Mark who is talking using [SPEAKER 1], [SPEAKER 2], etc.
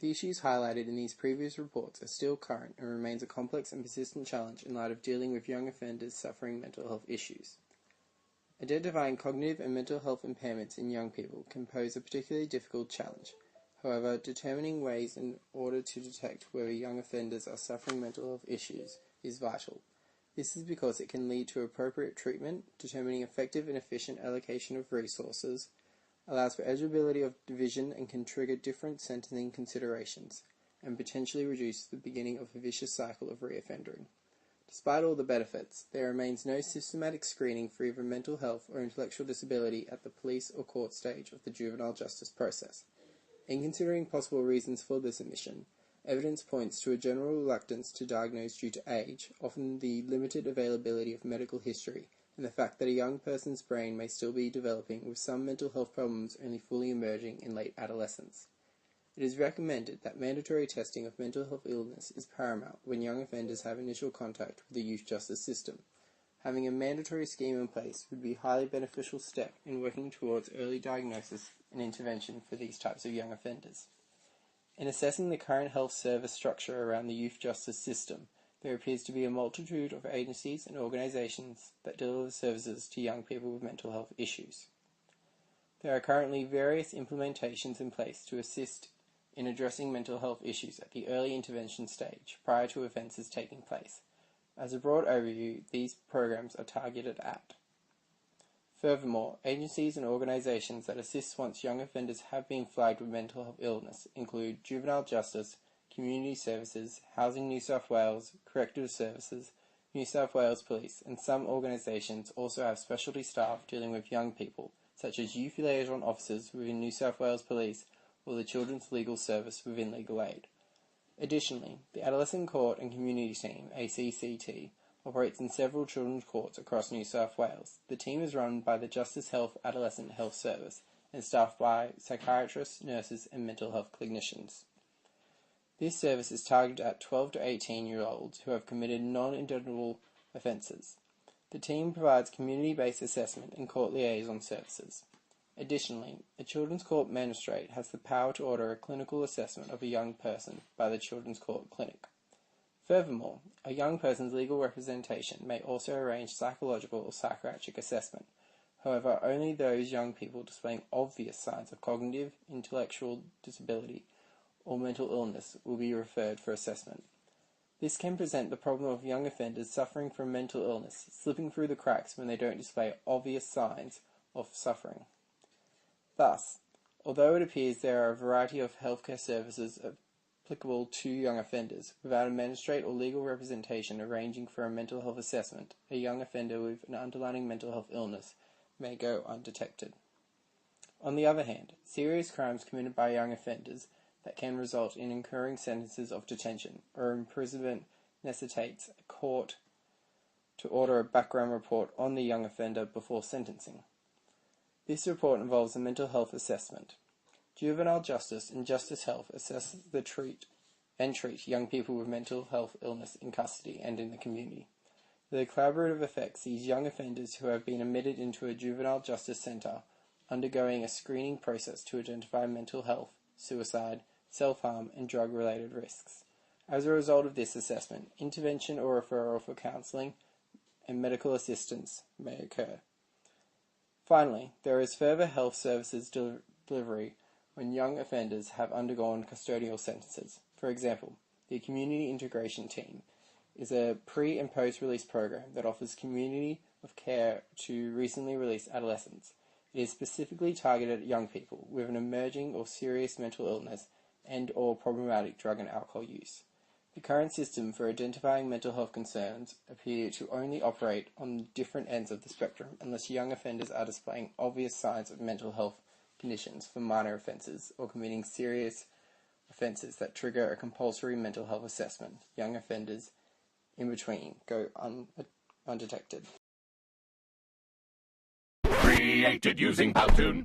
[SPEAKER 1] The issues highlighted in these previous reports are still current and remains a complex and persistent challenge in light of dealing with young offenders suffering mental health issues. Identifying cognitive and mental health impairments in young people can pose a particularly difficult challenge. However, determining ways in order to detect whether young offenders are suffering mental health issues is vital. This is because it can lead to appropriate treatment, determining effective and efficient allocation of resources, allows for eligibility of division and can trigger different sentencing considerations, and potentially reduce the beginning of a vicious cycle of reoffending. Despite all the benefits, there remains no systematic screening for either mental health or intellectual disability at the police or court stage of the juvenile justice process. In considering possible reasons for this omission, evidence points to a general reluctance to diagnose due to age, often the limited availability of medical history, and the fact that a young person's brain may still be developing, with some mental health problems only fully emerging in late adolescence. It is recommended that mandatory testing of mental health illness is paramount when young offenders have initial contact with the youth justice system. Having a mandatory scheme in place would be a highly beneficial step in working towards early diagnosis and intervention for these types of young offenders. In assessing the current health service structure around the youth justice system, there appears to be a multitude of agencies and organisations that deliver services to young people with mental health issues. There are currently various implementations in place to assist in addressing mental health issues at the early intervention stage prior to offences taking place. As a broad overview, these programs are targeted at: furthermore, agencies and organisations that assist once young offenders have been flagged with mental health illness include Juvenile Justice, Community Services, Housing New South Wales, Corrective Services, New South Wales Police, and some organisations also have specialty staff dealing with young people, such as Youth Liaison Officers within New South Wales Police or the Children's Legal Service within Legal Aid. Additionally, the Adolescent Court and Community Team, ACCT, operates in several children's courts across New South Wales. The team is run by the Justice Health Adolescent Health Service and staffed by psychiatrists, nurses, and mental health clinicians. This service is targeted at 12 to 18-year-olds who have committed non-indictable offences. The team provides community-based assessment and court liaison services. Additionally, a children's court magistrate has the power to order a clinical assessment of a young person by the Children's Court Clinic. Furthermore, a young person's legal representation may also arrange psychological or psychiatric assessment. However, only those young people displaying obvious signs of cognitive, intellectual disability or mental illness will be referred for assessment. This can present the problem of young offenders suffering from mental illness slipping through the cracks when they don't display obvious signs of suffering. Thus, although it appears there are a variety of healthcare services applicable to young offenders, without a magistrate or legal representation arranging for a mental health assessment, a young offender with an underlying mental health illness may go undetected. On the other hand, serious crimes committed by young offenders that can result in incurring sentences of detention or imprisonment necessitates a court to order a background report on the young offender before sentencing. This report involves a mental health assessment. Juvenile Justice and Justice Health assess treat young people with mental health illness in custody and in the community. The collaborative effect sees young offenders who have been admitted into a juvenile justice centre undergoing a screening process to identify mental health, suicide, self-harm, and drug-related risks. As a result of this assessment, intervention or referral for counselling and medical assistance may occur. Finally, there is further health services delivery when young offenders have undergone custodial sentences. For example, the Community Integration Team is a pre- and post-release program that offers community of care to recently released adolescents. It is specifically targeted at young people with an emerging or serious mental illness and/or problematic drug and alcohol use. The current system for identifying mental health concerns appear to only operate on different ends of the spectrum unless young offenders are displaying obvious signs of mental health conditions for minor offences or committing serious offences that trigger a compulsory mental health assessment. Young offenders in between go undetected.
[SPEAKER 2] Created using Powtoon.